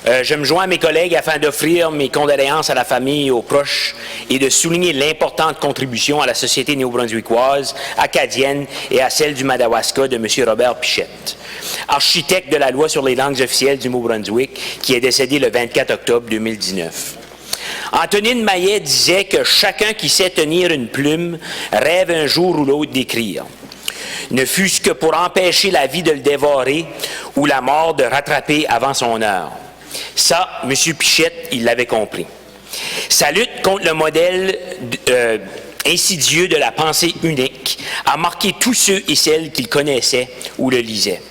Je me joins à mes collègues afin d'offrir mes condoléances à la famille et aux proches et de souligner l'importante contribution à la société néo-brunswickoise, acadienne et à celle du Madawaska de M. Robert Pichette, architecte de la loi sur les langues officielles du Nouveau-Brunswick, qui est décédé le 24 octobre 2019. Antonine Maillet disait que chacun qui sait tenir une plume rêve un jour ou l'autre d'écrire, ne fût-ce que pour empêcher la vie de le dévorer ou la mort de rattraper avant son heure. Ça, M. Pichette, il l'avait compris. Sa lutte contre le modèle insidieux de la pensée unique a marqué tous ceux et celles qu'il connaissait ou le lisaient.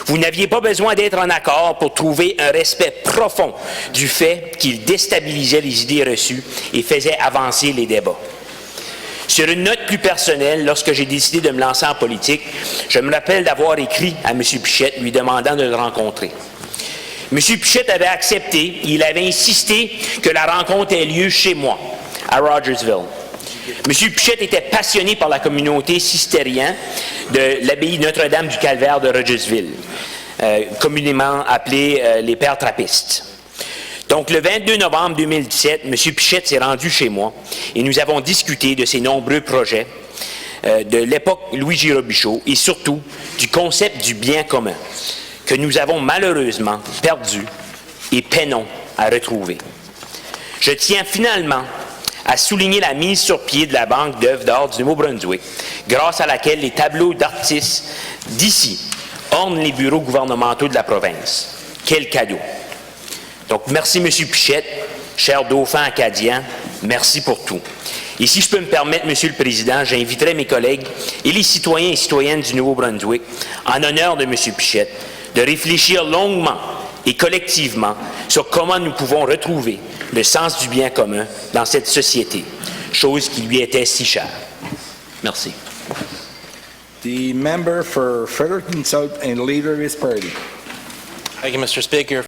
Vous n'aviez pas besoin d'être en accord pour trouver un respect profond du fait qu'il déstabilisait les idées reçues et faisait avancer les débats. Sur une note plus personnelle, lorsque j'ai décidé de me lancer en politique, je me rappelle d'avoir écrit à M. Pichette lui demandant de le rencontrer. M. Pichette avait accepté, il avait insisté que la rencontre ait lieu chez moi, à Rogersville. M. Pichette était passionné par la communauté cistérienne de l'abbaye Notre-Dame du Calvaire de Rogersville, communément appelée les Pères Trappistes. Donc, le 22 novembre 2017, M. Pichette s'est rendu chez moi et nous avons discuté de ses nombreux projets, de l'époque Louis-J. Robichaud et surtout du concept du bien commun que nous avons malheureusement perdu et peinons à retrouver. Je tiens finalement à souligner la mise sur pied de la Banque d'œuvres d'art du Nouveau-Brunswick, grâce à laquelle les tableaux d'artistes d'ici ornent les bureaux gouvernementaux de la province. Quel cadeau! Donc, merci M. Pichette, cher dauphin acadien, merci pour tout. Et si je peux me permettre, M. le Président, j'inviterai mes collègues et les citoyens et citoyennes du Nouveau-Brunswick, en honneur de M. Pichette, de réfléchir longuement et collectivement sur comment nous pouvons retrouver le sens du bien commun dans cette société, chose qui lui était si chère. Merci. The member for Fredericton South and Leader is Party. Thank you, Mr. Speaker.